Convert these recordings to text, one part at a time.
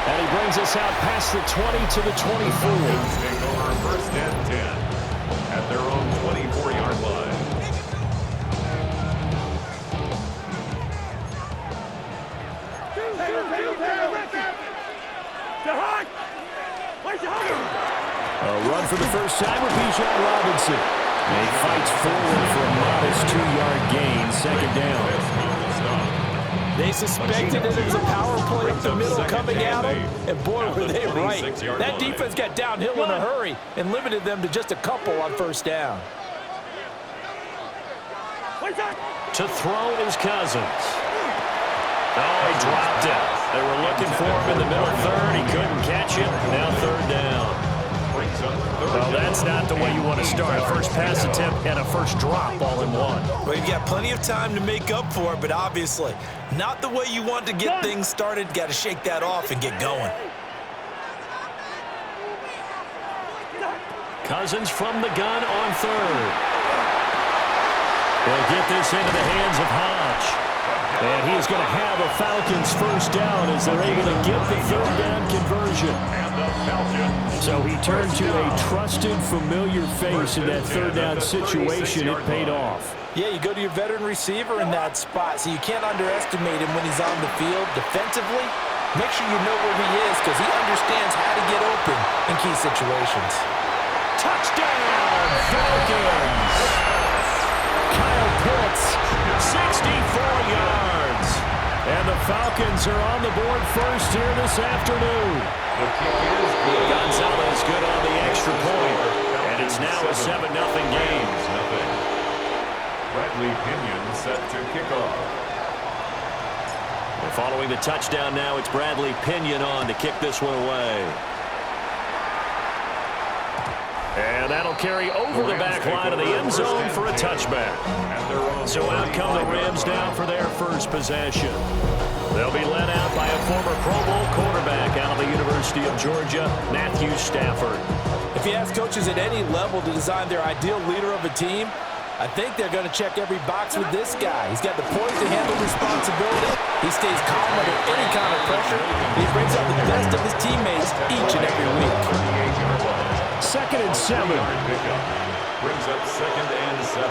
And he brings us out past the 20 to the 24. Take over first and 10 at their own 24-yard line. A run for the first time with Bijan Robinson. And he fights forward for a modest 2-yard gain, second down. They suspected that it was a power play up the middle coming at them, and boy, were they right. That defense got downhill in a hurry and limited them to just a couple on first down. To throw is Cousins. Oh, he dropped it. They were looking for him in the middle third. He couldn't catch it. Now third down. Well, that's not the way you want to start. A first pass attempt and a first drop all in one. Well, you've got plenty of time to make up for it, but obviously not the way you want to get things started. Got to shake that off and get going. Cousins from the gun on third. They'll get this into the hands of Hodge. And he is going to have a Falcons first down as they're able to get the third down conversion. So he turned to a trusted, familiar face in that third down situation. It paid off. Yeah, you go to your veteran receiver in that spot, so you can't underestimate him when he's on the field. Defensively, make sure you know where he is because he understands how to get open in key situations. Touchdown, Falcons! Kyle Pitts, 64 yards. And the Falcons are on the board first here this afternoon. The kick is good. Gonzalez good on the extra point. And it's now a 7-0 game. Bradley Pinion set to kick off. And following the touchdown now, it's Bradley Pinion on to kick this one away. And that'll carry over the back line of the end zone for a touchback. So out come the Rams down for their first possession. They'll be led out by a former Pro Bowl quarterback out of the University of Georgia, Matthew Stafford. If you ask coaches at any level to design their ideal leader of a team, I think they're going to check every box with this guy. He's got the poise to handle responsibility. He stays calm under any kind of pressure. He brings out the best of his teammates each and every week. 2nd and 7. Brings up 2nd and 7.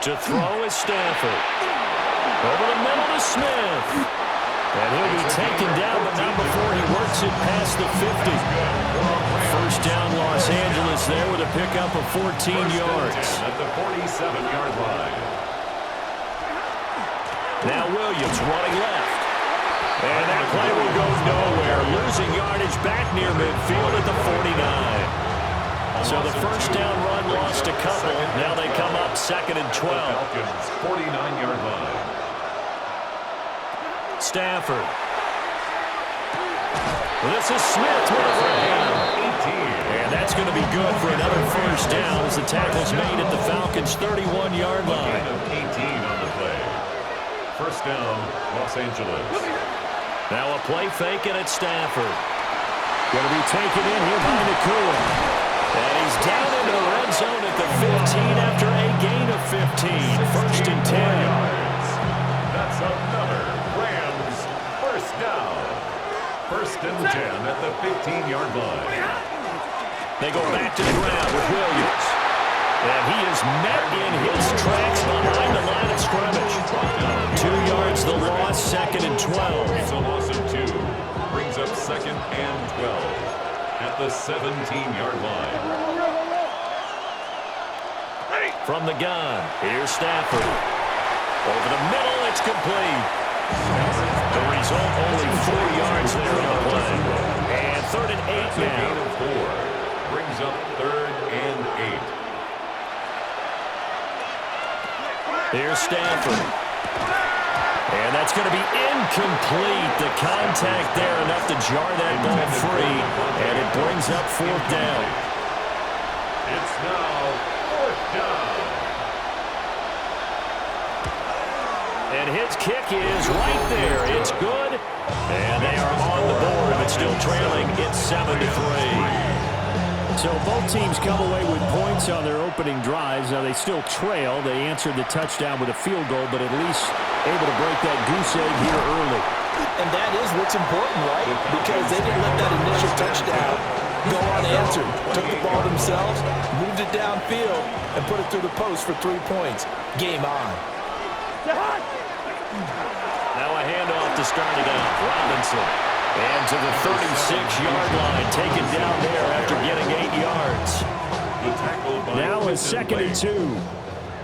To throw is Stafford. Over the middle to Smith. And he'll be taken down, but not before he works it past the 50. First down Los Angeles there with a pickup of 14 yards. At the 47-yard line. Now Williams running left. And that play will go nowhere. Losing yardage back near midfield at the 49. So the first down run lost a couple. Now they come up 2nd and 12. 49-yard line. Stafford. This is Smith with a run. And that's going to be good for another first down as the tackle's made at the Falcons' 31-yard line. 18 on the play. First down, Los Angeles. Now a play fake and it's Stafford. Going to be taken in here by Nakua. And he's down into the red zone at the 15 after a gain of 15. 1st and 10. That's another Rams first down. 1st and 10 at the 15-yard line. They go back to the ground with Williams. And he is met in his tracks behind the line of scrimmage. 2 yards the loss, 2nd and 12. It's a loss of 2. Brings up 2nd and 12 at the 17-yard line. From the gun, here's Stafford. Over the middle, it's complete. The result, only 4 yards there on the play. And 3rd and 8 now. Gain of 4. Brings up 3rd and 8. Here's Stafford. And that's going to be incomplete. The contact there enough to jar that ball free. And it brings up 4th down. It's now 4th down. And his kick is right there. It's good. And they are on the board, but still trailing. It's 7-3. So both teams come away with points on their opening drives. Now they still trail. They answered the touchdown with a field goal, but at least able to break that goose egg here early. And that is what's important, right? Because they didn't let that initial touchdown go unanswered. Took the ball themselves, moved it downfield, and put it through the post for 3 points. Game on. Now a handoff to start it out. Robinson. And to the 36-yard line, taken down there after getting 8 yards. Now a 2nd and 2.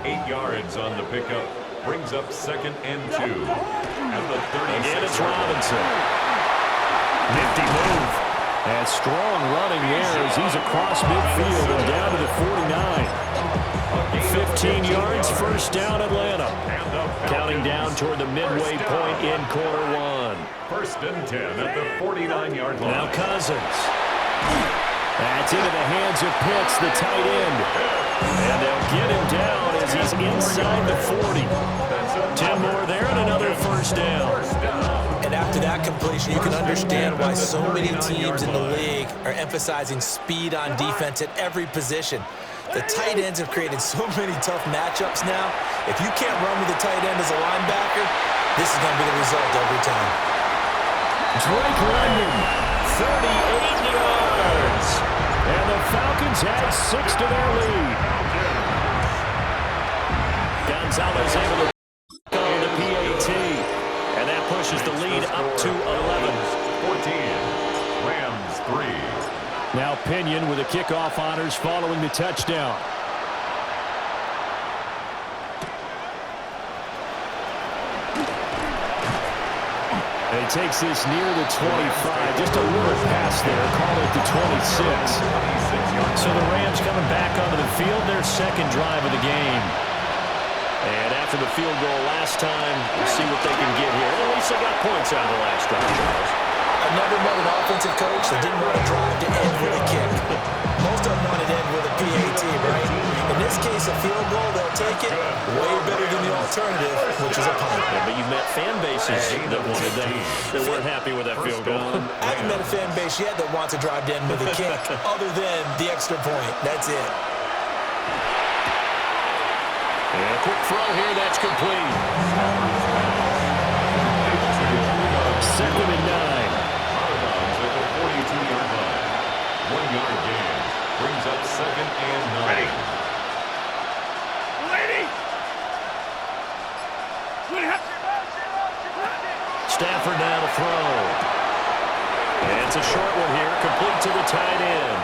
8 yards on the pickup. Brings up 2nd and 2. At the 36. Again, it's Robinson. Nifty move. And strong running there as he's across midfield and down to the 49. 15 yards, first down Atlanta. Counting down toward the midway point in quarter one. 1st and 10 at the 49-yard line. Now Cousins. That's into the hands of Pitts, the tight end. And they'll get him down as he's inside the 40. 10 more there and another first down. And after that completion, you can understand why so many teams in the league are emphasizing speed on defense at every position. The tight ends have created so many tough matchups now. If you can't run with the tight end as a linebacker, this is going to be the result every time. Drake London, 38 yards. And the Falcons add 6 to their lead. Gonzalez able to on the PAT. And that pushes the lead up to 11. 14. Rams 3. Now Pinion with the kickoff honors following the touchdown. And he takes this near the 25. Just a little pass there. Call it the 26. So the Rams coming back onto the field. Their second drive of the game. And after the field goal last time, we'll see what they can get here. At least they got points out of the last drive, Charles. I've never met an offensive coach that didn't want to drive to end with a kick. Most of them wanted to end with a PAT, right? In this case, a field goal, they'll take it. Way better than the alternative, which is a punt. Yeah, but you met fan bases that wanted that weren't happy with that field goal. I haven't met a fan base yet that wants to drive to end with a kick, other than the extra point. That's it. And a quick throw here, that's complete. 2nd and 9. 42-yard line. 1-yard gain. Brings up 2nd and 9. Stafford now to throw. And it's a short one here, complete to the tight end.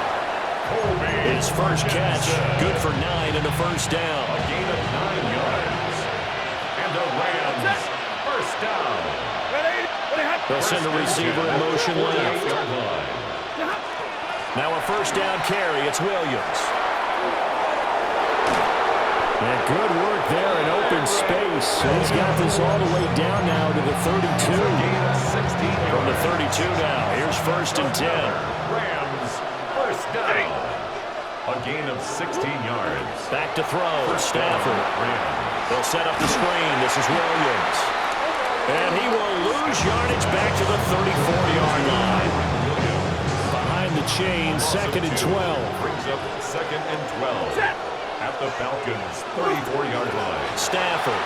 His first catch, good for 9 and a first down. A gain of 9 yards. And the Rams, first down. They'll send the receiver in motion left. Now a first down carry, it's Williams. And good work there in open space. He's got this all the way down now to the 32. From the 32 now, here's 1st and 10. Rams, first down. A gain of 16 yards. Back to throw, Stafford. They'll set up the screen. This is Williams. And he will lose yardage back to the 34-yard line. Behind the chain, 2nd and 12. Brings up 2nd and 12. At the Falcons' 34-yard line. Stafford.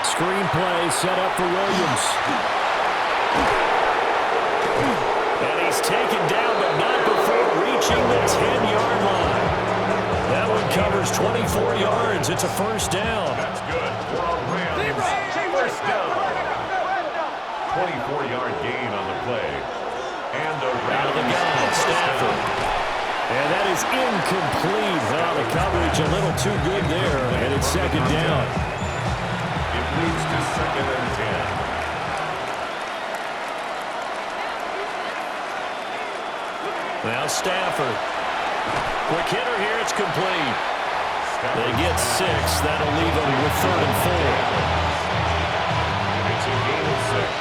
Screenplay set up for Williams. And he's taken down, but not before reaching the 10-yard line. That one covers 24 yards. It's a first down. That's good for a Rams. First down. 24-yard gain on the play. And a Out of the gun, Stafford. And that is incomplete. Well, the coverage a little too good there, and it's 2nd down. It leads to 2nd and 10. Now Stafford. Quick hitter here, it's complete. They get 6. That'll leave them with 3rd and 4. It's a gain of 6.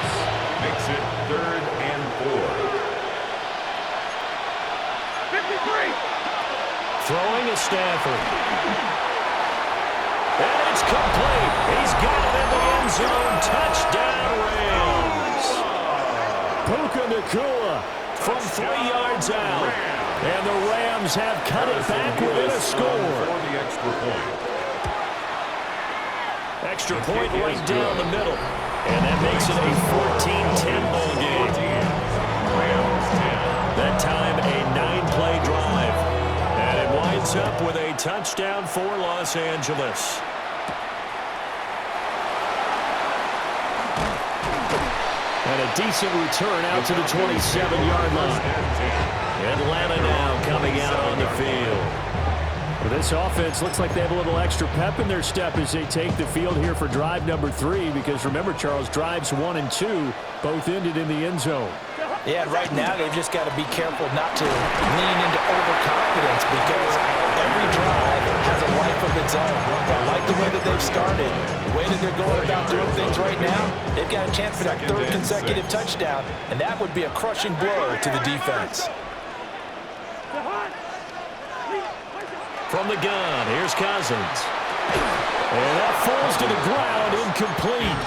Makes it 3rd and 4. Throwing is Stafford. And it's complete. He's got it in the end zone. Touchdown, Rams. Puka Nacua from 3 yards out. And the Rams have cut it back within a score. For the extra point. Extra point right down the middle. And that makes it a 14-10 ball game. Rams 10. That time a 9-play drive. And it winds up with a touchdown for Los Angeles. And a decent return out to the 27-yard line. Atlanta now coming out on the field. Well, this offense looks like they have a little extra pep in their step as they take the field here for drive number 3, because remember, Charles, drives 1 and 2 both ended in the end zone. Yeah, and right now they've just got to be careful not to lean into overconfidence, because every drive has a life of its own. I like the way that they've started, the way that they're going about doing things right now. They've got a chance for that 3rd consecutive touchdown, and that would be a crushing blow to the defense. From the gun, here's Cousins. And that falls to the ground, incomplete.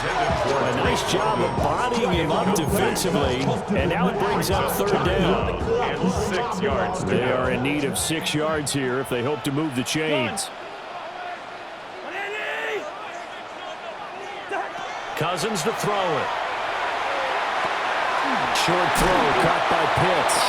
A nice job of bodying him up defensively. And now it brings up 3rd down. And 6 yards. They are in need of 6 yards here if they hope to move the chains. Cousins to throw it. Short throw caught by Pitts.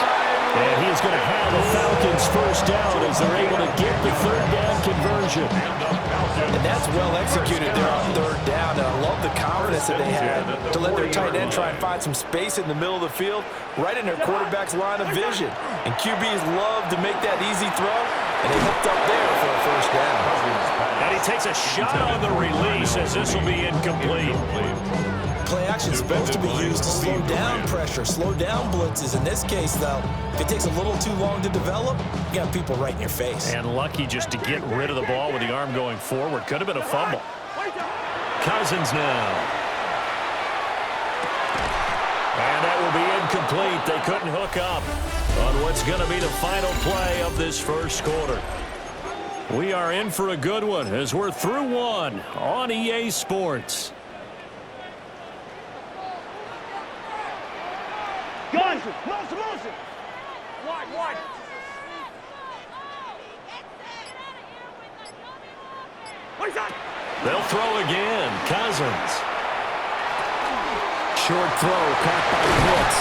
And he's going to have the Falcons first down as they're able to get the 3rd down conversion. And that's well executed there on 3rd down. And I love the confidence that they had to let their tight end try and find some space in the middle of the field, right in their quarterback's line of vision. And QBs love to make that easy throw, and they hooked up there for a first down. And he takes a shot on the release as this will be incomplete. Play action is supposed to be used to slow down pressure, slow down blitzes. In this case, though, if it takes a little too long to develop, you got people right in your face. And lucky just to get rid of the ball with the arm going forward. Could have been a fumble. Cousins now. And that will be incomplete. They couldn't hook up on what's going to be the final play of this first quarter. We are in for a good one as we're through one on EA Sports. Motion. Wide. They'll throw again. Cousins. Short throw caught by Pitts.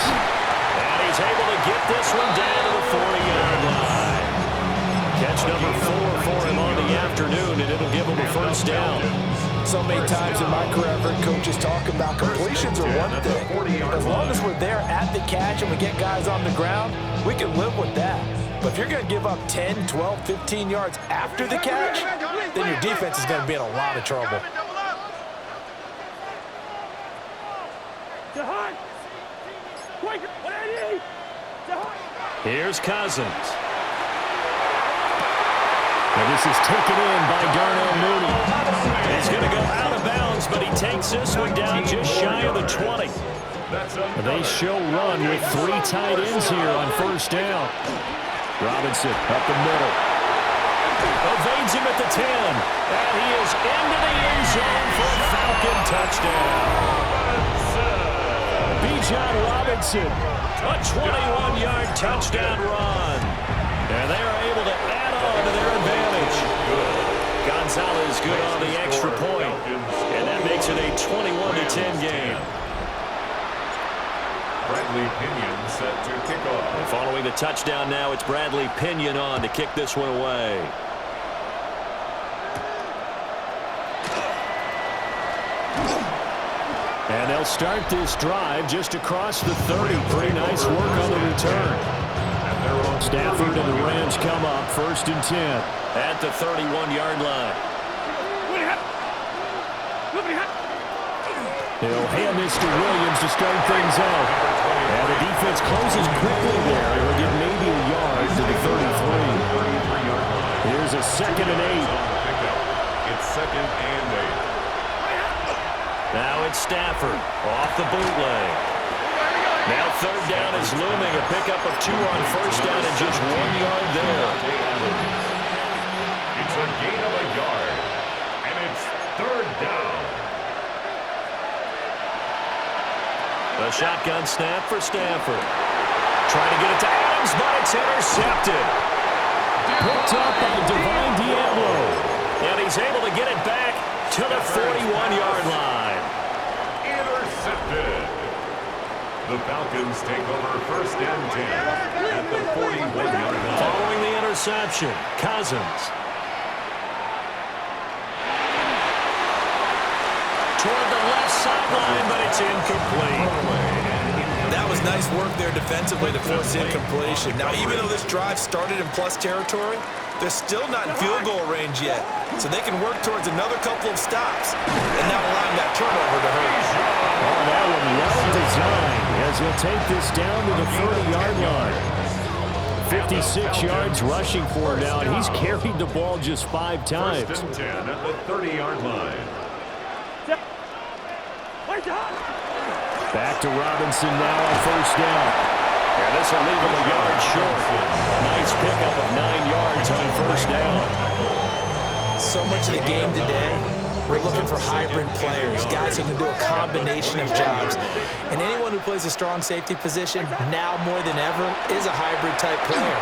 And he's able to get this one down to the 40-yard line. Catch number 4 for him on the afternoon, and it'll give him a first down. So many times in my career, I've heard coaches talk about completions are one thing. As long as we're there at the catch and we get guys on the ground, we can live with that. But if you're going to give up 10, 12, 15 yards after the catch, then your defense is going to be in a lot of trouble. Here's Cousins. Now this is taken in by Darnell Mooney. He's going to go out of bounds, but he takes this one down just shy of the 20. They show run with 3 tight ends here on first down. Robinson up the middle. Evades him at the 10. And he is into the end zone for a Falcon touchdown. Bijan Robinson, a 21-yard touchdown run. And they are able to add on to their advantage. Gonzalez good on the extra point. And that makes it a 21-10 game. Bradley Pinion set to kick off. And following the touchdown now, it's Bradley Pinion on to kick this one away. And they'll start this drive just across the 30. Pretty nice work on the return. Stafford and the Rams come up first and 10. At the 31-yard line. They'll hand this to Williams to start things out. And the defense closes quickly there. It'll get maybe a yard to the 33. Here's a 2nd and 8. It's 2nd and 8. Now it's Stafford off the bootleg. Now 3rd down is looming. A pickup of 2 on first down and just 1 yard there. It's a gain of a yard. And it's 3rd down. A shotgun snap for Stafford. Trying to get it to Adams, but it's intercepted. Picked up by Divine Diablo. And he's able to get it back to the 41-yard line. Intercepted. The Falcons take over 1st and 10 at the 41-yard line. Following the interception, Cousins. Toward the left sideline, but it's incomplete. That was nice work there defensively to force incompletion. Now, even though this drive started in plus territory, they're still not in field goal range yet. So they can work towards another couple of stops and not allowing that turnover to hurt. Oh, that one well designed as he'll take this down to the 30-yard line. 56 yards rushing for him now, and he's carried the ball just 5 times. 1st and 10 at the 30-yard line. Back to Robinson now on 1st down. And this will leave him a yard short. Nice pickup of 9 yards on 1st down. So much of the game today, we're looking for hybrid players, guys who can do a combination of jobs. And anyone who plays a strong safety position, now more than ever, is a hybrid type player.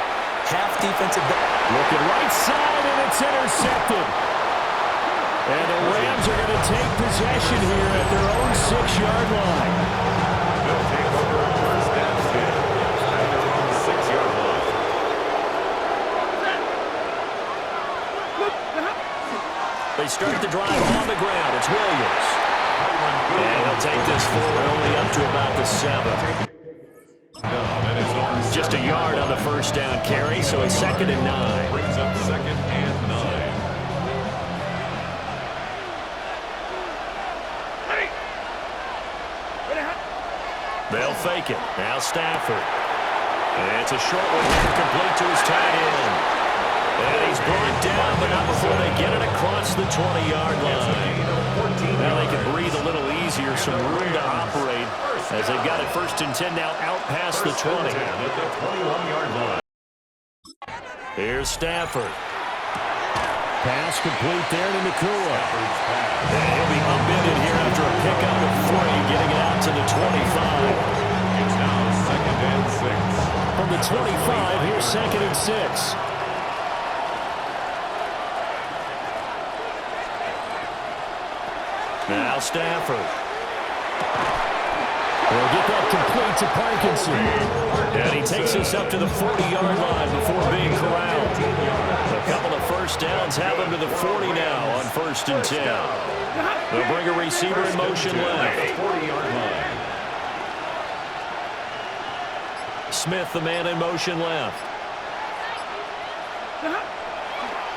Half defensive. Looking right side, and it's intercepted. And the Rams are going to take possession here at their own 6-yard line. They'll take over 1st and 10 at their own 6-yard line. They start the drive on the ground. It's Williams. And he'll take this forward only up to about the 7. Just a yard on the 1st down carry, so it's 2nd and 9. Brings up 2nd and 9. They'll fake it. Now Stafford. And it's a short one here, complete to his tight end. And he's brought down, but not before they get it across the 20-yard line. Now they can breathe a little easier, some room to operate as they've got it 1st and 10 now out past the 20. At the 21-yard line. Here's Stafford. Pass complete there to Nakua. And he'll be upended here after a pickup of 3, getting it out to the 25. It's now 2nd and 6. From the 25, here's 2nd and 6. Now Stafford. They'll get that complete to Parkinson. And he takes us up to the 40-yard line before being corralled. A couple of 1st downs have him to the 40 now on 1st and 10. They'll bring a receiver in motion left. 40-yard line. Smith, the man in motion left.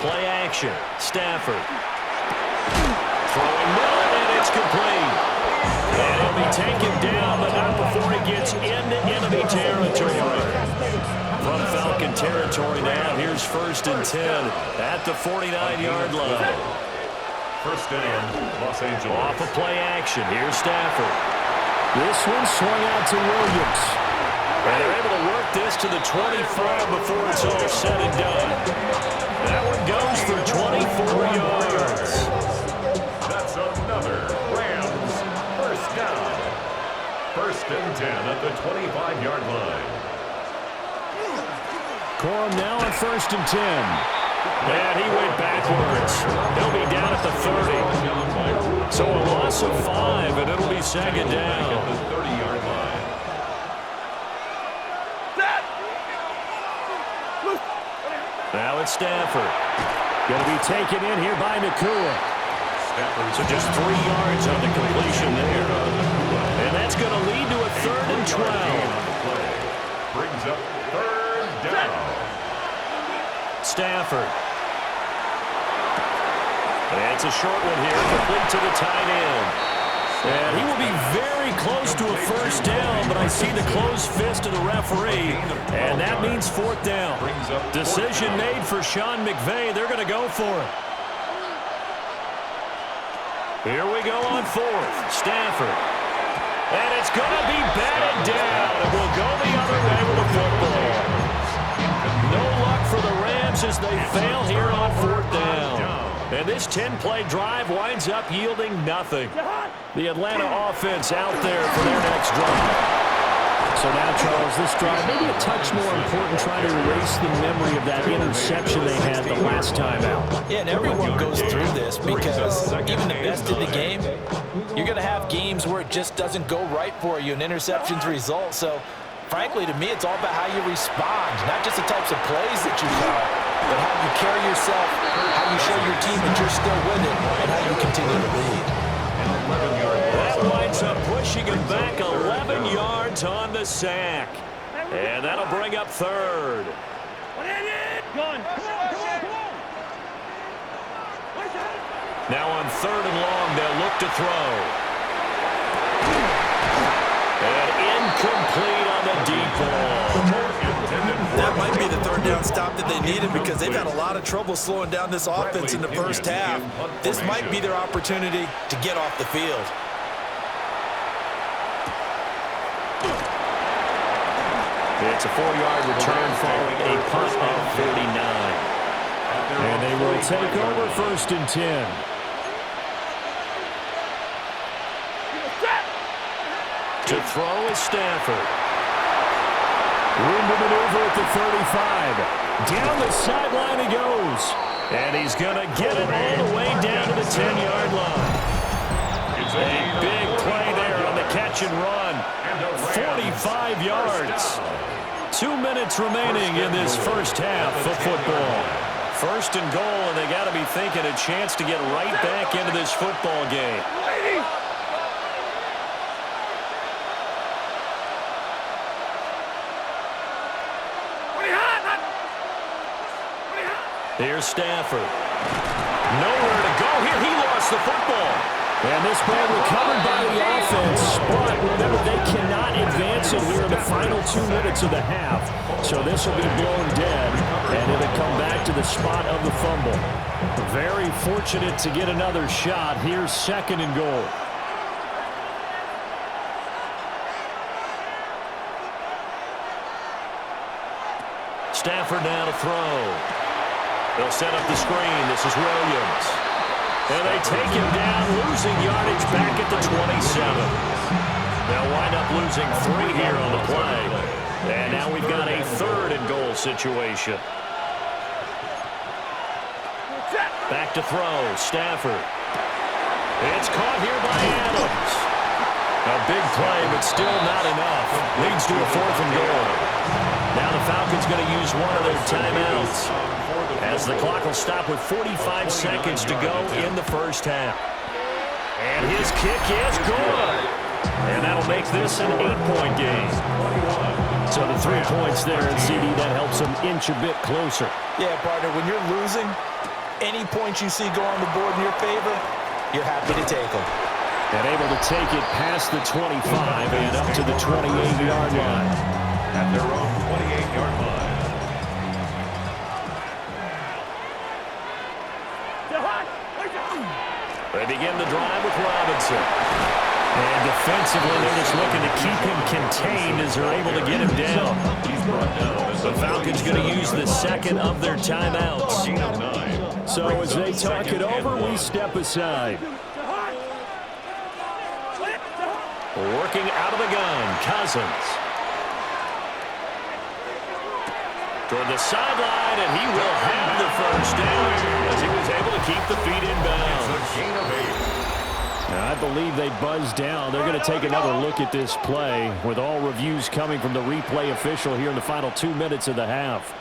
Play action. Stafford. Throwing one, and it's complete. And he'll be taken down, but not before he gets into enemy territory. From Falcon territory now, here's 1st and 10 at the 49-yard line. 1st down, Los Angeles. Off of play action, here's Stafford. This one swung out to Williams. And they're able to work this to the 25 before it's all said and done. That one goes for 24 yards. That's another Rams 1st down. 1st and 10 at the 25-yard line. Corum now on 1st and 10. And he went backwards. He'll be down at the 30. So a loss of 5, and it'll be 2nd down. At the 30-yard line. Now it's Stafford. Going to be taken in here by Nakua. So just 3 yards on the completion there. And that's going to lead to a 3rd and 12. Brings up 3rd down. Stafford. And it's a short one here, complete to the tight end. And he will be very close to a 1st down, but I see the closed fist of the referee, and that means 4th down. Decision made for Sean McVay. They're going to go for it. Here we go on 4th. Stafford. And it's going to be batted down, and we'll go the other way with the football. No luck for the Rams as they fail here on 4th down. And this 10-play drive winds up yielding nothing. The Atlanta offense out there for their next drive. So now, Charles, this drive maybe a touch more important, trying to erase the memory of that interception they had the last time out. Yeah, and everyone goes through this because even the best in the game, you're going to have games where it just doesn't go right for you, and interceptions result. So, frankly, to me, it's all about how you respond, not just the types of plays that you call, but how you carry yourself, how you show your team that you're still with it, and how you continue to lead. That winds up pushing him back 11 yards on the sack. And that'll bring up third. Now on third and long, they'll look to throw. And incomplete on the deep ball. That might be the third down stop that they needed because they've had a lot of trouble slowing down this offense in the first half. This might be their opportunity to get off the field. It's a 4-yard return following a punt of 49. And they will take over first and 10. To throw is Stafford. Room to maneuver at the 35. Down the sideline he goes. And he's going to get it all the way down to the 10-yard line. A big play there on the catch and run. 45 yards. 2 minutes remaining in this first half of football. First and goal, and they got to be thinking a chance to get right back into this football game. Here's Stafford. Nowhere to go here. He lost the football. And this ball recovered by the offense. But remember, they cannot advance it here in the final 2 minutes of the half. So this will be blown dead, and it'll come back to the spot of the fumble. Very fortunate to get another shot. Here's second and goal. Stafford now to throw. They'll set up the screen. This is Williams. And they take him down, losing yardage back at the 27. They'll wind up losing 3 here on the play. And now we've got a third and goal situation. Back to throw. Stafford. It's caught here by Adams. A big play, but still not enough. Leads to a fourth and goal. Now the Falcons going to use one of their timeouts, as the clock will stop with 45 seconds to go in the first half. And his kick is good. And that'll make this an 8-point game. So the 3 points there, and CD, that helps them inch a bit closer. Yeah, partner, when you're losing, any points you see go on the board in your favor, you're happy to take them. And able to take it past the 25 and up to the 28-yard line. At their own 28-yard line. They begin the drive with Robinson. And defensively, they're just looking to keep him contained as they're able to get him down. The Falcons going to use the second of their timeouts. So as they talk it over, we step aside. Working out of the gun, Cousins. Toward the sideline, and he will have the first down as he was able to keep the feet in bounds. Now, I believe they buzzed down. They're going to take another look at this play with all reviews coming from the replay official here in the final 2 minutes of the half.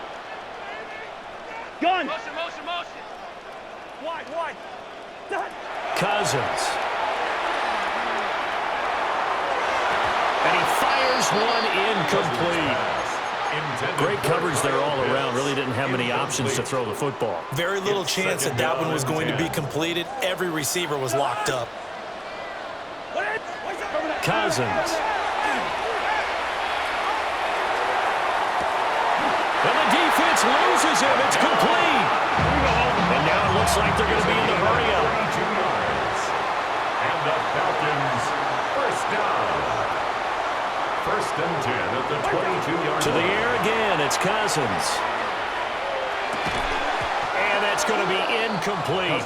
Gun. Motion, motion, motion. Wide. Cousins. And he fires one incomplete. Great coverage there all around. Really didn't have many options to throw the football. Very little chance that one was going to be completed. Every receiver was locked up. Cousins. And the defense loses him. It's complete. And now it looks like they're going to be in the hurry up. And the Falcons first down. First and 10 at the 22-yard line. To the air again, it's Cousins. And that's going to be incomplete.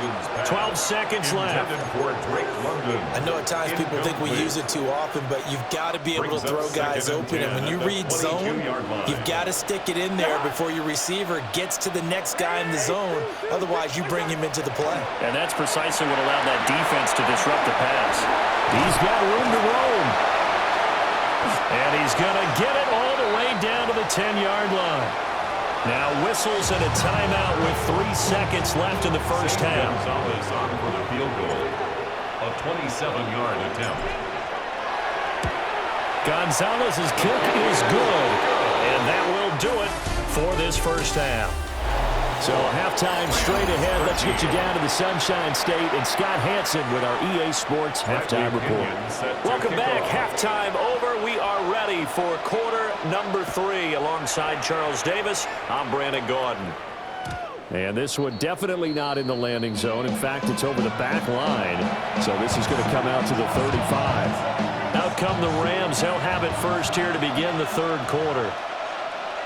12 seconds left. For Drake London. I know at times people think we use it too often, but you've got to be able to throw guys open. And when you read zone, you've got to stick it in there before your receiver gets to the next guy in the zone. Otherwise, you bring him into the play. And that's precisely what allowed that defense to disrupt the pass. He's got room to roam. And he's going to get it all the way down to the 10-yard line. Now whistles and a timeout with 3 seconds left in the first half. Gonzalez on for the field goal. A 27-yard attempt. Gonzalez's kick is good. And that will do it for this first half. So halftime straight ahead. Let's get you down to the Sunshine State and Scott Hansen with our EA Sports halftime report. Welcome back. Halftime over. We are ready for quarter number 3 alongside Charles Davis. I'm Brandon Gordon. And this one definitely not in the landing zone. In fact, it's over the back line. So this is going to come out to the 35. Out come the Rams. They'll have it first here to begin the third quarter.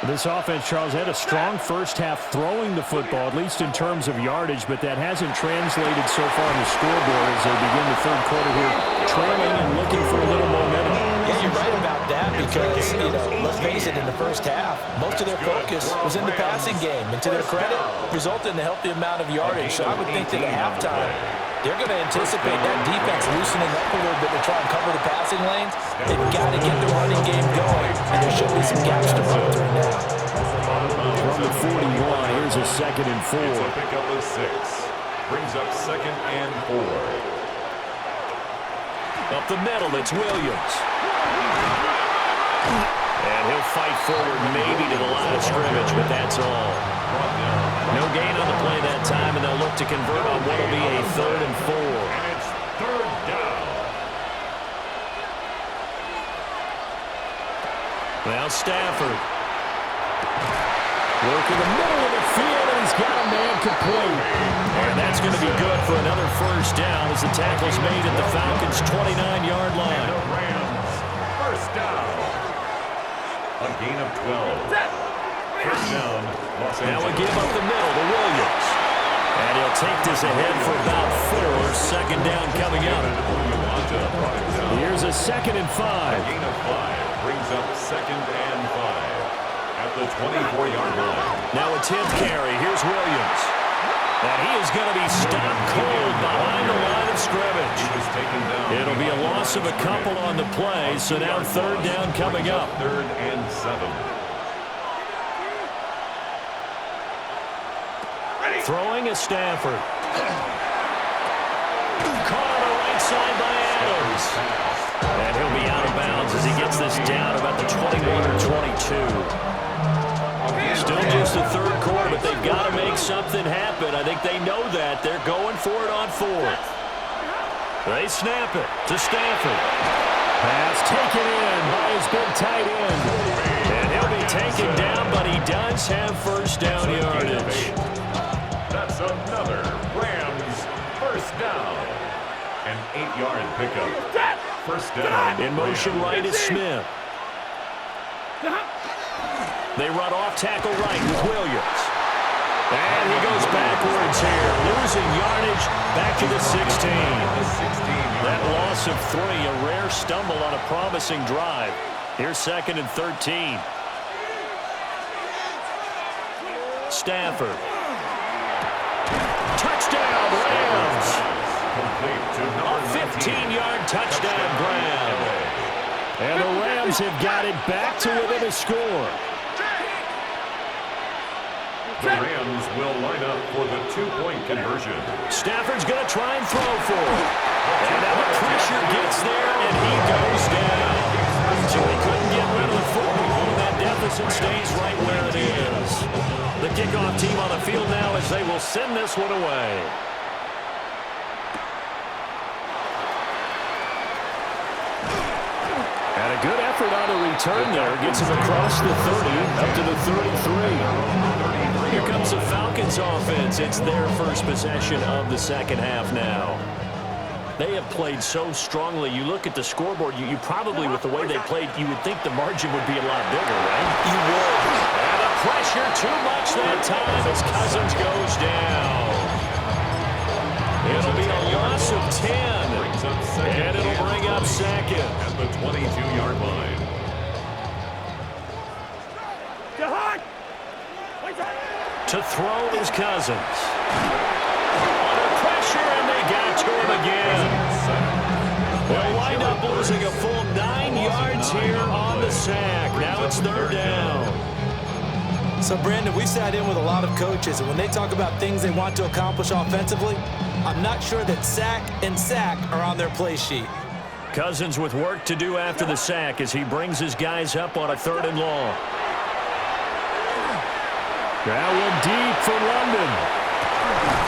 This offense, Charles, had a strong first half throwing the football, at least in terms of yardage, but that hasn't translated so far on the scoreboard as they begin the third quarter here, trailing and looking for a little momentum. Yeah, you're right about that because, let's face it, in the first half, most of their focus was in the passing game. And to their credit, resulted in a healthy amount of yardage. So I would think that at halftime, they're going to anticipate that defense loosening up a little bit to try and cover the passing lanes. They've got to get the running game going, and there should be some gaps to run through now. From the 41, here's a 2nd and 4. It's a pickup of 6. Brings up 2nd and 4. Up the middle, it's Williams. And he'll fight forward maybe to the line of scrimmage, but that's all. No gain on the play that time, and they'll look to convert on what will be a 3rd and 4. And it's 3rd down. Now Stafford. Work in the middle of the field, and he's got a man complete. And that's going to be good for another first down as the tackle's made at the Falcons' 29-yard line. And the Rams, first down. A gain of 12. First down, Los Angeles. Now a give up the middle to Williams. And he'll take this ahead for about 4. 2nd down coming up. Here's a 2nd and 5. A gain of 5 brings up 2nd and 5 at the 24-yard line. Now a 10th carry. Here's Williams. And he is going to be stopped cold behind the line of scrimmage. He was taken down. It'll be a loss of a couple on the play, so now 3rd down coming up. 3rd and 7. Throwing is Stafford. Caught on the right side by Adams. And he'll be out of bounds as he gets this down about the 21 or 22. Still just the third quarter, but they've got to make something happen. I think they know that. They're going for it on 4th. They snap it to Stafford. Pass taken in by his big tight end. And he'll be taken down, but he does have first down yardage. That's another Rams first down. An 8-yard pickup. First down. In motion right is Smith. They run off tackle right with Williams. And he goes backwards here, losing yardage back to the 16. That loss of 3, a rare stumble on a promising drive. Here's 2nd and 13. Stafford. Touchdown, Rams. A 15-yard touchdown grab. And the Rams have got it back to within a score. The Rams will line up for the 2-point conversion. Stafford's going to try and throw for it. And now the pressure gets there, and he goes down. So he couldn't get rid of the football, and that deficit stays right where it is. The kickoff team on the field now as they will send this one away. And a good effort on a return there. Gets him across the 30, up to the 33. Here comes the Falcons offense. It's their first possession of the second half now. They have played so strongly. You look at the scoreboard, you probably, with the way they played, you would think the margin would be a lot bigger, right? You would. And the pressure too much that time as Cousins goes down. It'll be a loss of 10. up second. At the 22-yard line. To throw is Cousins. Under pressure, and they got to him again. They'll wind up losing a full 9 yards here on the sack. Now it's third down. So, Brandon, we sat in with a lot of coaches, and when they talk about things they want to accomplish offensively, I'm not sure that sack and sack are on their play sheet. Cousins with work to do after the sack as he brings his guys up on a 3rd and long. That one deep for London.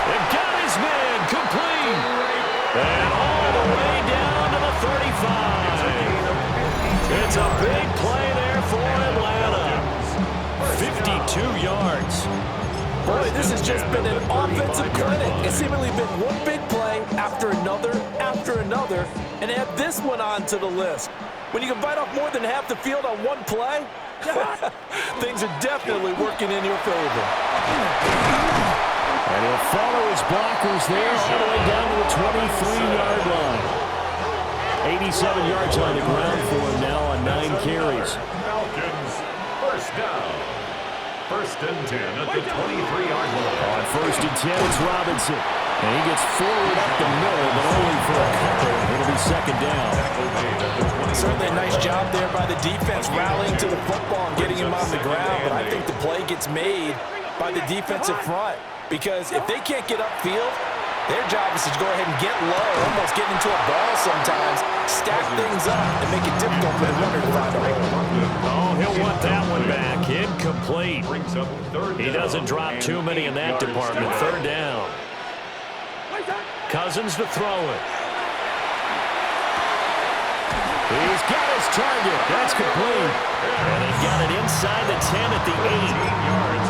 It got his man complete. And all the way down to the 35. It's a big play there for Atlanta. 52 yards. Boy, this has just been an offensive clinic. It's seemingly been one big play after another, and add this one on to the list. When you can bite off more than half the field on one play, things are definitely working in your favor. And he'll follow his blockers there all the way down to the 23-yard line. 87 yards on the ground for him now on 9 carries. Falcons, first down. 1st and 10 at the 23-yard line. On 1st and 10, it's Robinson. And he gets forward up the middle, but only for a couple. It'll be 2nd down. Certainly a nice job there by the defense rallying to the football and getting him on the ground. But I think the play gets made by the defensive front. Because if they can't get upfield, their job is to go ahead and get low, almost get into a ball sometimes, stack things up, and make it difficult for the runner to find a hole. Oh, he'll want that one back. Incomplete. He doesn't drop too many in that department. 3rd down. Cousins to throw it. He's got his target. That's complete. And he got it inside the 10 at the 8.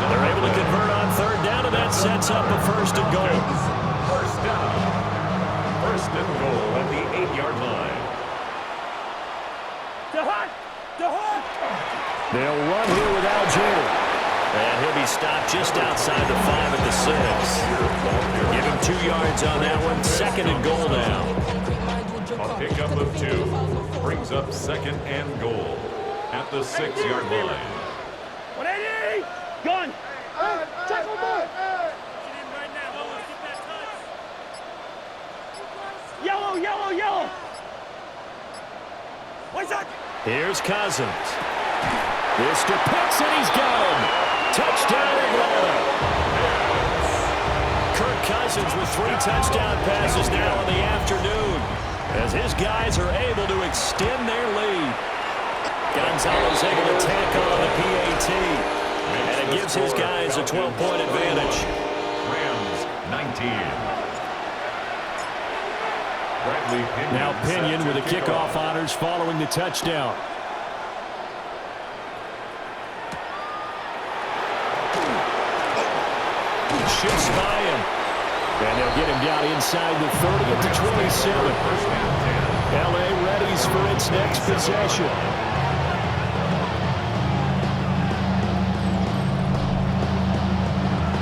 They're able to convert on 3rd down, and that sets up a 1st and goal. 1st down. 1st and goal at the 8-yard line. They'll run here with Algier. And he'll be stopped just outside the 5 at the 6. Give him 2 yards on that one. 2nd and goal now. A pickup of 2 brings up 2nd and goal at the 6-yard line. 180! Gun! Check one more! Yellow, yellow, yellow! What's that? Here's Cousins. Mr. Pitts, and he's got him. Touchdown, Atlanta. Kirk Cousins with 3 touchdown passes now in the afternoon as his guys are able to extend their lead. Gonzalez able to tackle on the PAT, and it gives his guys a 12-point advantage. Rams 19. Now Pinion with the kickoff honors following the touchdown. Shifts by him. And they'll get him down inside the 30 at the 27. L.A. readies for its next possession.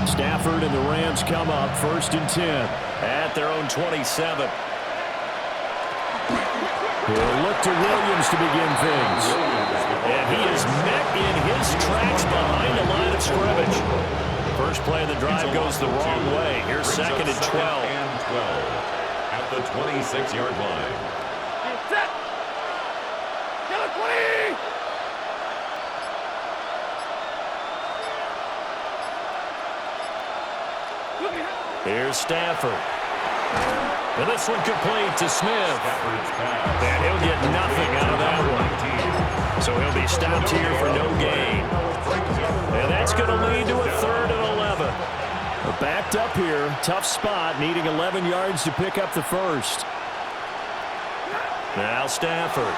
Stafford and the Rams come up 1st and 10. At their own 27. He'll look to Williams to begin things. And he is met in his tracks behind the line of scrimmage. First play of the drive goes the wrong way. Here's 2nd and 12. At the 26-yard line. Set! Yellow 20! Here's Stafford. And this one complete to Smith. And he'll get nothing out of that one. So he'll be stopped here for no gain. And that's going to lead to a 3rd and 11. They're backed up here. Tough spot, needing 11 yards to pick up the first. Now Stafford.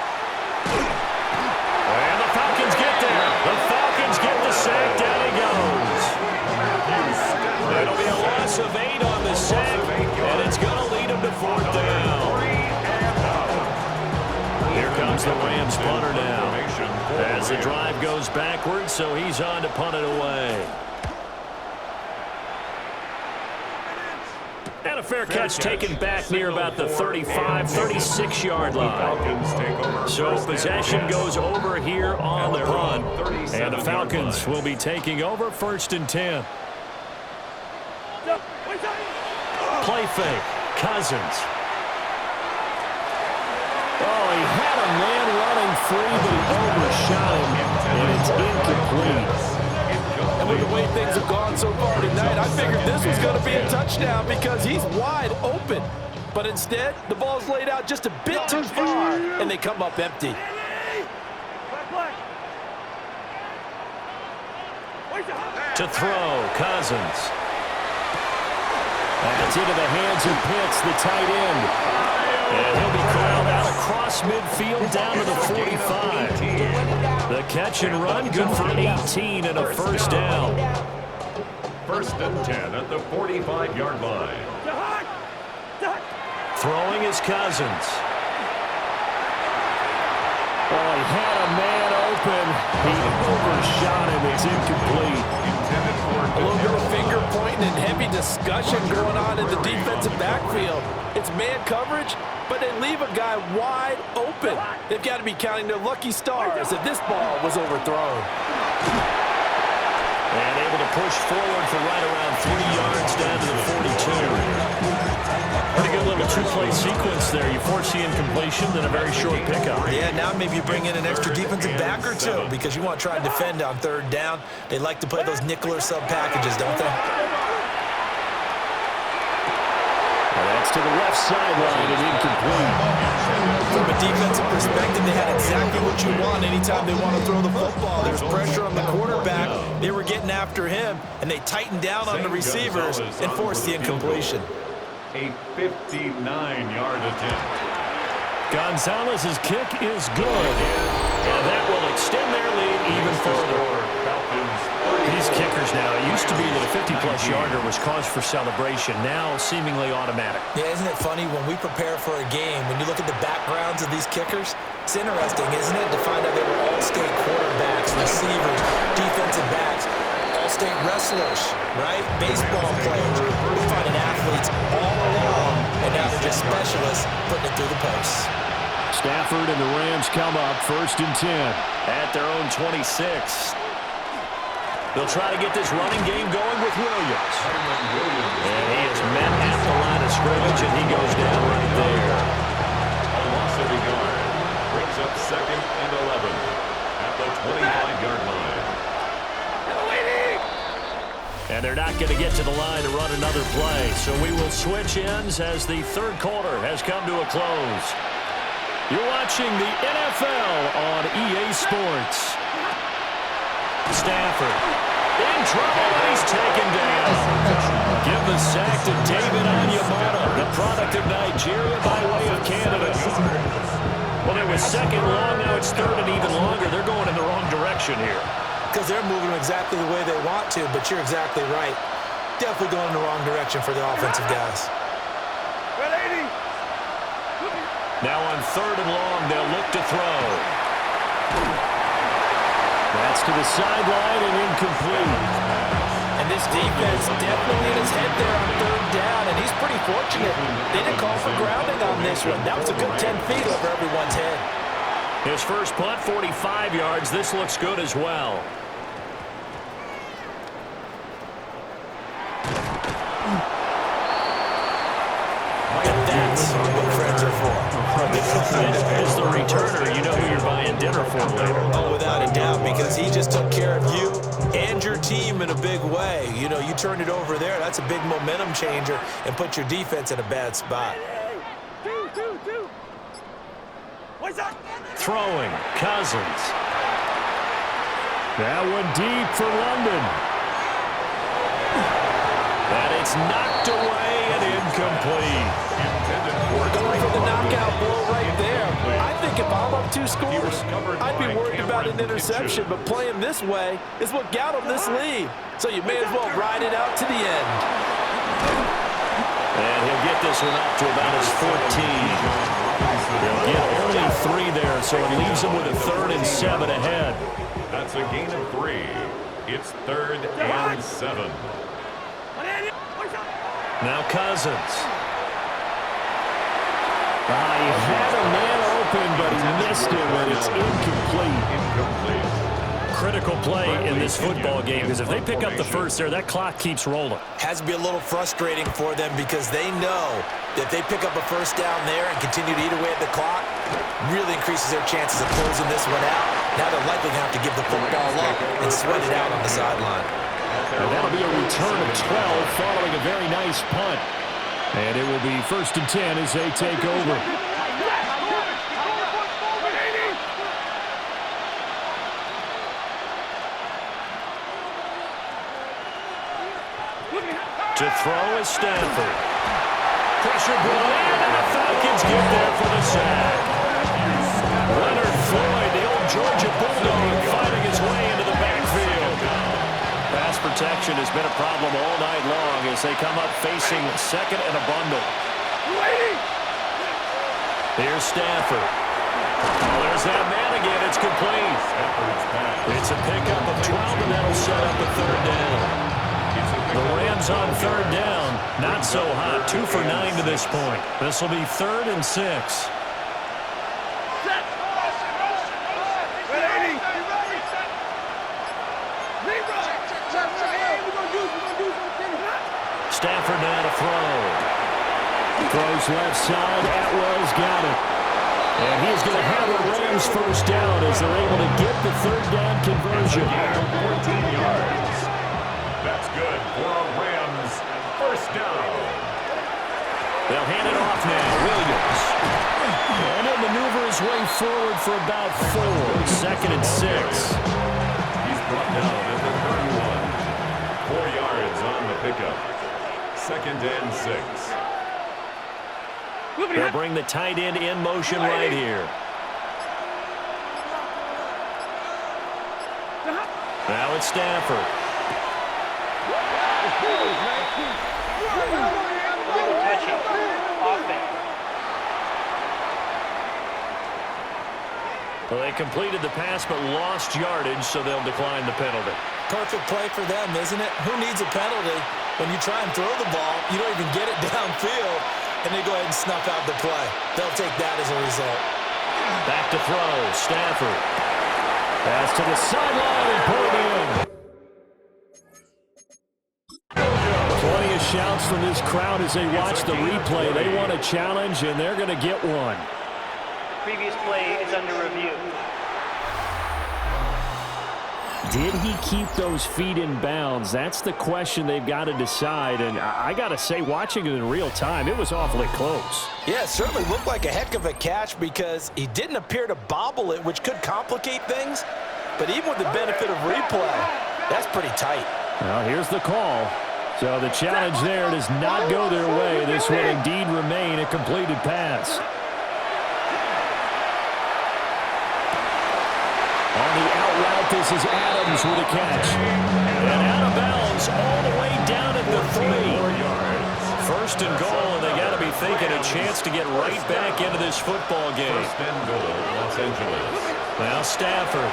And the Falcons get there. The Falcons get the sack. Down he goes. It'll be a loss of 8 on the sack, and it's going to lead them to 4th down. Here comes the Rams punter now. As the drive goes backwards, so he's on to punt it away. And a fair catch taken back near about the 35, 36-yard line. So possession goes over here on the punt. And the Falcons will be taking over 1st and 10. Play fake. Cousins. Oh, he had a man running free, but he overshot him, and it's incomplete. And with the way things have gone so far tonight, I figured this was going to be a touchdown because he's wide open. But instead, the ball's laid out just a bit too far, and they come up empty. To throw, Cousins. That's into the hands of Pitts, the tight end. And he'll be corralled out across midfield down to the 45. The catch and run, good for 18 and a 1st down. 1st and 10 at the 45-yard line. Throwing is Cousins. Oh, he had a man open. He overshot him. It's incomplete. A little bit of finger pointing and heavy discussion going on in the defensive backfield. It's man coverage, but they leave a guy wide open. They've got to be counting their lucky stars if this ball was overthrown. And able to push forward for right around 3 yards down to the 42. Pretty good little two-play sequence there. You force the incompletion, then a very short pickup. Yeah, now maybe you bring in an extra defensive back or two because you want to try and defend on 3rd down. They like to play those nickel or sub packages, don't they? Well, that's to the left sideline and incomplete. From a defensive perspective, they had exactly what you want anytime they want to throw the football. There's pressure on the quarterback. They were getting after him, and they tightened down on the receivers and forced the incompletion. A 59-yard attempt. Gonzalez's kick is good. And that will extend their lead even further. These kickers now, it used to be that a 50-plus yarder was cause for celebration. Now seemingly automatic. Yeah, isn't it funny when we prepare for a game, when you look at the backgrounds of these kickers, it's interesting, isn't it, to find out they were all-state quarterbacks, receivers, defensive backs, all-state wrestlers, right? Baseball players. We're finding athletes all along, and now they're just specialists putting it through the posts. Stafford and the Rams come up 1st and 10. At their own 26. They'll try to get this running game going with Williams. And he is met at the line of scrimmage, and he goes down right there. A loss of a yard. Brings up 2nd and 11 at the 25-yard line. And they're not going to get to the line to run another play. So we will switch ends as the 3rd quarter has come to a close. You're watching the NFL on EA Sports. Stafford in trouble, and he's taken down. Give the sack to David Onyemata, the product of Nigeria by way of Canada. Well, it was 2nd long, now it's 3rd and even longer. They're going in the wrong direction here. Because they're moving exactly the way they want to, but you're exactly right. Definitely going in the wrong direction for the offensive guys. Now on 3rd and long, they'll look to throw. That's to the sideline and incomplete. And this defense definitely in his head there on 3rd down, and he's pretty fortunate. They didn't call for grounding on this one. That was a good 10 feet over everyone's head. His first punt, 45 yards. This looks good as well. And that's what friends are for. As the returner, you know who you're buying dinner for later. Oh, without a doubt, because he just took care of you and your team in a big way. You know, you turned it over there. That's a big momentum changer and put your defense in a bad spot. Throwing, Cousins. That one deep for London. And it's knocked away and incomplete. Going for the knockout blow right there. I think if I'm up 2 scores, I'd be worried about an interception, but playing this way is what got him this lead. So you may as well ride it out to the end. And he'll get this one up to about his 14. They'll get only 3 there, so it leaves him with a 3rd and 7 ahead. That's a gain of 3. It's 3rd and 7. Now Cousins. He had a man open, but he missed him, and it's incomplete. Critical play in this football game, because if they pick up the first there, that clock keeps rolling. Has to be a little frustrating for them because they know that if they pick up a first down there and continue to eat away at the clock, really increases their chances of closing this one out. Now they're likely going to have to give the football up and sweat it out on the sideline. And that'll be a return of 12 following a very nice punt. And it will be 1st and 10 as they take over. To throw is Stanford. Pressure brought in, and the Falcons get there for the sack. Leonard Floyd, the old Georgia Bulldog, fighting his way into the backfield. Pass protection has been a problem all night long as they come up facing second and a bundle. Here's Stanford. Oh, there's that man again. It's complete. It's a pickup of 12, and that'll set up a third down. The Rams on third down. Not so hot. 2 for 9 to this point. This will be 3rd and 6. Stafford now to throw. Throws left side. Atwell's got it. And he's going to have the Rams first down as they're able to get the third down conversion. 14 yards. That's good for a Rams first down. They'll hand it off now. Williams. And he'll maneuver his way forward for about 4. 2nd and 6. He's brought down at the 31. 4 yards on the pickup. 2nd and 6. They'll bring the tight end in motion right here. Now it's Stafford. Well, they completed the pass but lost yardage, so they'll decline the penalty. Perfect play for them, isn't it? Who needs a penalty when you try and throw the ball, you don't even get it downfield, and they go ahead and snuff out the play. They'll take that as a result. Back to throw, Stafford. Pass to the sideline and pulled in. Plenty of shouts from this crowd as they watch the replay. They want a challenge, and they're going to get one. Previous play is under review. Did he keep those feet in bounds? That's the question they've got to decide. And I got to say, watching it in real time, it was awfully close. Yeah, it certainly looked like a heck of a catch because he didn't appear to bobble it, which could complicate things. But even with the benefit of replay, that's pretty tight. Well, here's the call. So the challenge there does not go their way. This will indeed remain a completed pass. On the out route, this is Adams with a catch. And out of bounds all the way down at the 3. 1st and goal, and they got to be thinking a chance to get right back into this football game. 1st and goal, Los Angeles. Now Stafford.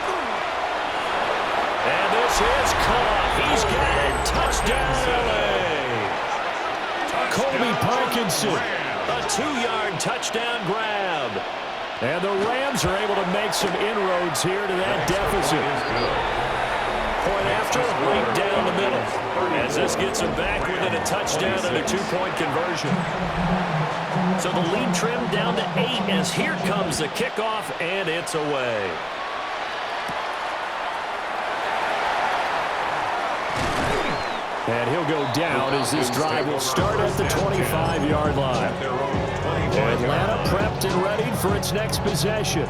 And this is cut off. He's got it. Touchdown, LA. Colby Parkinson. A 2-yard touchdown grab. And the Rams are able to make some inroads here to that deficit. Point after, right down the middle. As this gets them back within a touchdown and a 2-point conversion. So the lead trimmed down to 8 as here comes the kickoff, and it's away. And he'll go down as this drive will start at the 25-yard line. Atlanta prepped and ready for its next possession.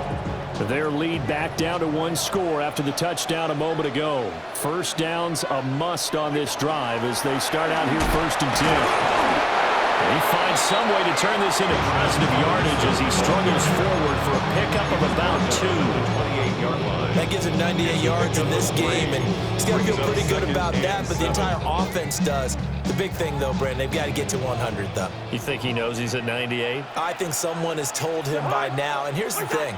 Their lead back down to 1 score after the touchdown a moment ago. First down's a must on this drive as they start out here 1st and 10. He finds some way to turn this into positive yardage as he struggles forward for a pickup of about 2. That gives him 98 yards in this game, and he's got to feel pretty good about that, but the entire offense does. The big thing, though, Brandon, they've got to get to 100, though. You think he knows he's at 98? I think someone has told him by now, and here's the thing.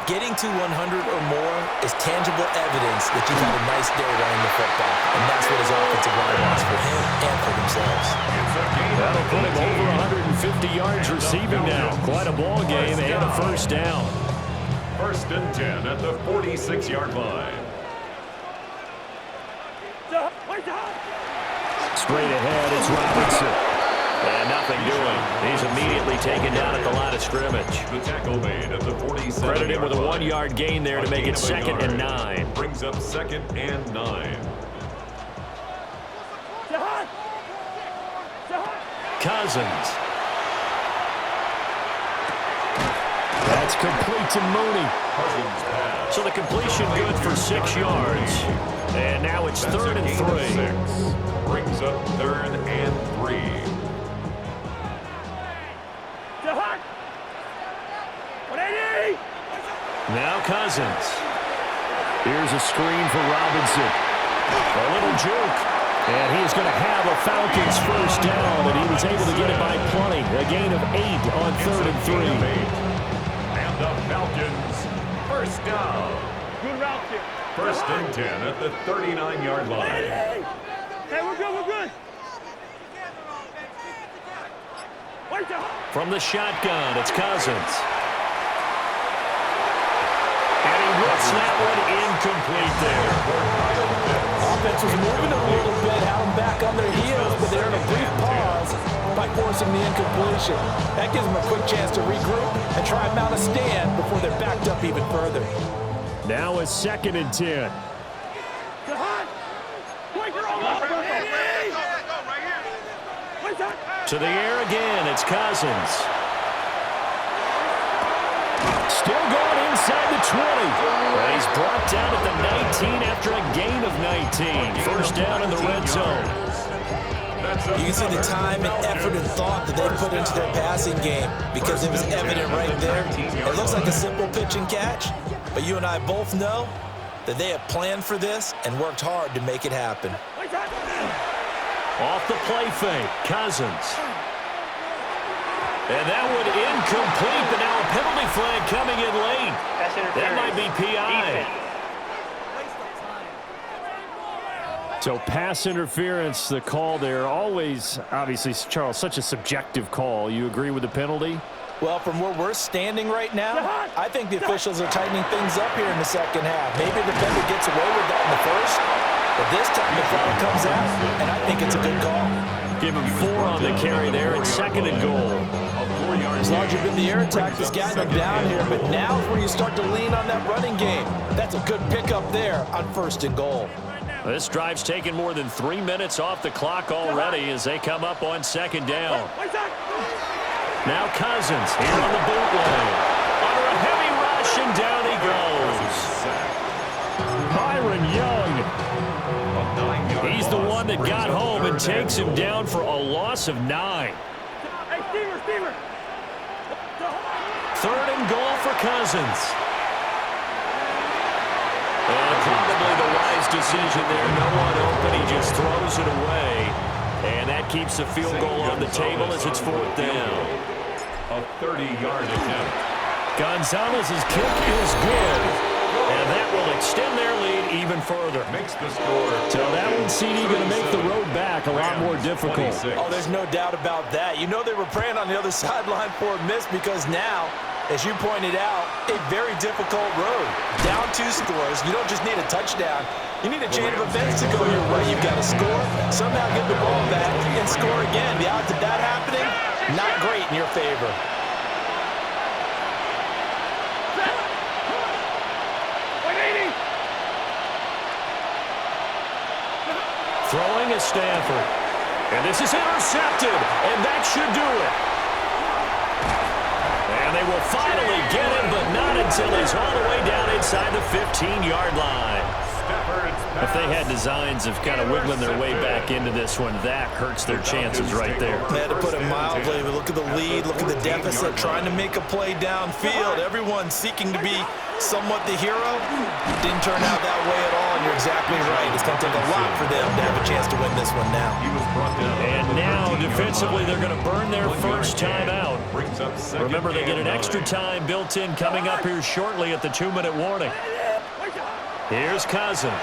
Getting to 100 or more is tangible evidence that you've had a nice day running the football, and that's what his offensive line wants for him and for themselves. That'll put him over 150 yards receiving now. Quite a ball game and a first down. 1st and 10 at the 46-yard line. Straight ahead, it's Robinson. And nothing doing. He's immediately taken down at the line of scrimmage. The tackle made at the 47. Credit him with a 1-yard gain there to make it 2nd and 9. Brings up 2nd and 9. Cousins. That's complete to Mooney. Cousins pass. So the completion good for 6 yards. And now it's 3rd and 3. Brings up 3rd and 3. Now Cousins. Here's a screen for Robinson. A little juke. And he is going to have a Falcons first down, and he was able to get it by plenty. A gain of 8 on 3rd and 3. And the Falcons first down. Good route here. 1st and 10 at the 39-yard line. Hey, we're good, we're good. From the shotgun, it's Cousins. And he whips that one incomplete there. Offense was moving a little bit, had them back on their heels, but they're in a brief pause by forcing the incompletion. That gives them a quick chance to regroup and try and mount a stand before they're backed up even further. Now a 2nd and 10. To the air again, it's Cousins. Still going inside the 20. And he's brought down at the 19 after a gain of 19. First down in the red zone. You can see the time and effort and thought that they put into their passing game because it was evident right there. It looks like a simple pitch and catch, but you and I both know that they have planned for this and worked hard to make it happen. Off the play fake, Cousins. And that one incomplete, but now a penalty flag coming in late. That might be PI. So pass interference, the call there. Always, obviously, Charles, such a subjective call. You agree with the penalty? Well, from where we're standing right now, I think the officials are tightening things up here in the second half. Maybe the defender gets away with that in the first, but this time the flag comes out, and I think it's a good call. Give him 4 on the carry there, and 2nd and goal. As long as you've been the air attack that's gotten them down here, but now is where you start to lean on that running game. That's a good pickup there on 1st and goal. This drive's taken more than 3 minutes off the clock already as they come up on 2nd down. Now Cousins here on the bootleg. Under a heavy rush, and down he goes. Byron Young. He's the one that got home and takes him down for a loss of 9. Hey, Steamer. 3rd and goal for Cousins. Probably the wise decision there. No one open. He just throws it away. And that keeps the field goal on the table as it's 4th down. A 30-yard attempt. Gonzalez's kick is good. And that will extend their lead even further. Makes the score. So that one, CD, going to make the road back a lot more difficult. Oh, there's no doubt about that. You know they were praying on the other sideline for a miss because now, as you pointed out, a very difficult road. Down 2 scores. You don't just need a touchdown. You need a chain of events to go your way. You've got to score, somehow get the ball back, and score again. The odds of that happening, not great in your favor. Throwing is Stafford. And this is intercepted. And that should do it. And they will finally get him, but not until he's all the way down inside the 15-yard line. If they had designs of kind of wiggling their way back into this one, that hurts their chances right there. They had to put it mildly. Look at the lead. Look at the deficit. Trying to make a play downfield. Everyone seeking to be somewhat the hero. Didn't turn out that way at all, and you're exactly right. It's going to take a lot for them to have a chance to win this one now. And now, defensively, they're going to burn their first timeout. Remember, they get an extra time built in coming up here shortly at the 2-minute warning. Here's Cousins.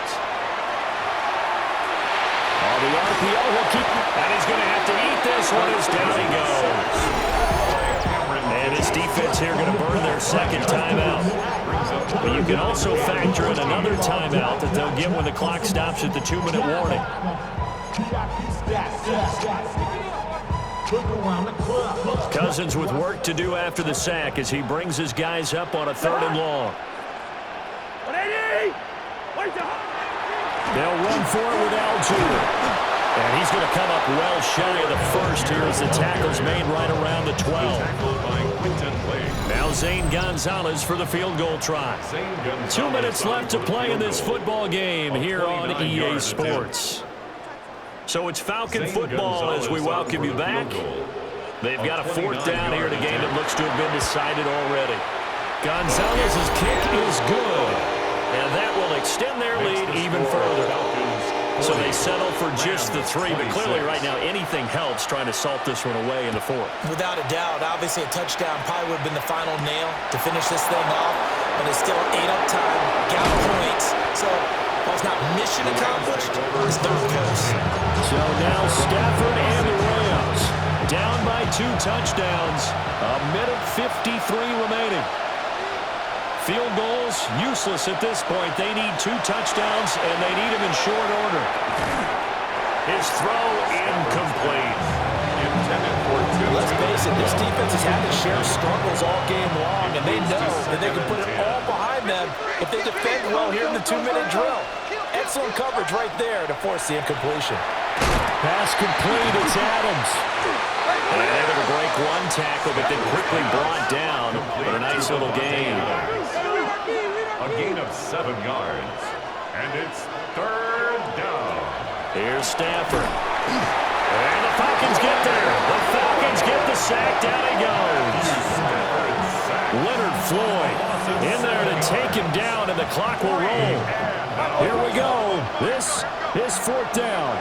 Oh, the RPO will keep, and he's going to have to eat this one as down he goes. And his defense here going to burn their second timeout. But you can also factor in another timeout that they'll get when the clock stops at the 2-minute warning. Cousins with work to do after the sack as he brings his guys up on a 3rd and long. They'll run for it with Algier. And he's going to come up well shy of the first here as the tackle's made right around the 12. Now Zane Gonzalez for the field goal try. 2 minutes left to play in this football game here on EA Sports. So it's Falcon football as we welcome you back. They've got a 4th down here in a game that looks to have been decided already. Gonzalez's kick is good. And that will extend their lead even further. So they settle for just the 3, but clearly right now anything helps trying to salt this one away in the 4th. Without a doubt, obviously a touchdown probably would have been the final nail to finish this thing off, but it's still 8 up time, got points. So while it's not mission accomplished, it's not close. So now Stafford and the Rams down by 2 touchdowns. 1:53 remaining. Field goals, useless at this point. They need 2 touchdowns, and they need them in short order. His throw incomplete. Let's face it, this defense has had to share struggles all game long, and they know that they can put it all behind them if they defend well here in the 2-minute drill. Excellent coverage right there to force the incompletion. Pass complete, it's Adams. And able to break 1 tackle, but then quickly brought down for a nice little gain. A gain of 7 yards. And it's 3rd down. Here's Stafford. And the Falcons get there. The Falcons get the sack. Down he goes. Leonard Floyd in there to take him down, and the clock will roll. Here we go. This is 4th down.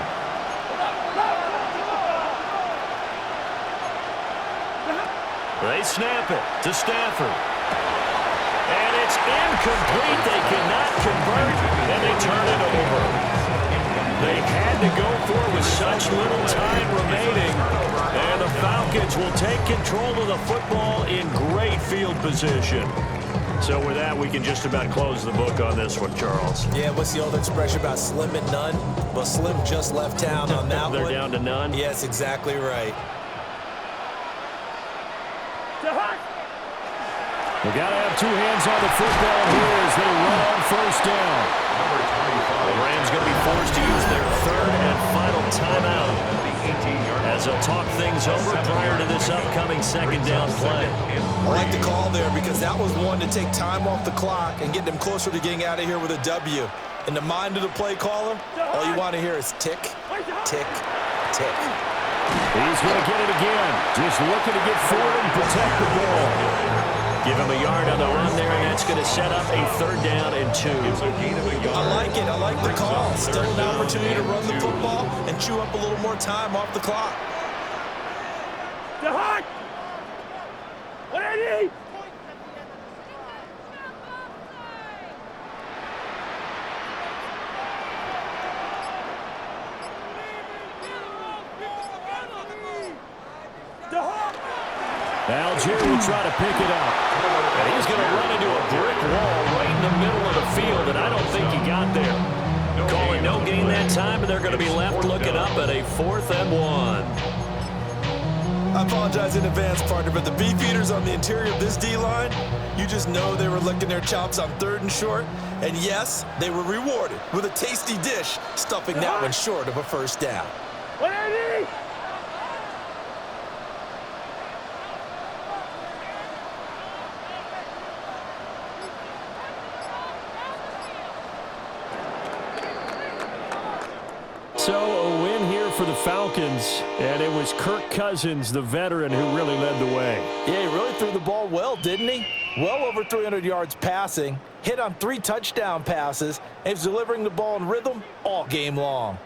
They snap it to Stafford. And it's incomplete. They cannot convert, and they turn it over. They had to go for it with such little time remaining. And the Falcons will take control of the football in great field position. So with that, we can just about close the book on this one, Charles. Yeah, what's the old expression about slim and none? Well, Slim just left town on that one. They're down to none? Yes, exactly right. We got to have 2 hands on the football here as they run on 1st down. The Rams going to be forced to use their 3rd and final timeout as they'll talk things over prior to this upcoming 2nd down play. I like the call there because that was one to take time off the clock and get them closer to getting out of here with a W. In the mind of the play caller, all you want to hear is tick, tick, tick. He's going to get it again. Just looking to get forward and protect the ball. Give him a yard on the run there, and that's going to set up a 3rd down and 2. I like it. I like the call. Still an opportunity to run the football and chew up a little more time off the clock. What I need? Algier will try to pick it up. And he's going to run into a brick wall right in the middle of the field, and I don't think he got there. Calling no gain that time, and they're going to be left looking up at a 4th and 1. I apologize in advance, partner, but the beefeaters on the interior of this D-line, you just know they were licking their chops on 3rd and short. And yes, they were rewarded with a tasty dish, stuffing that one short of a 1st down. What I need? So a win here for the Falcons, and it was Kirk Cousins, the veteran, who really led the way. Yeah, he really threw the ball well, didn't he? Well over 300 yards passing, hit on 3 touchdown passes, and he's delivering the ball in rhythm all game long.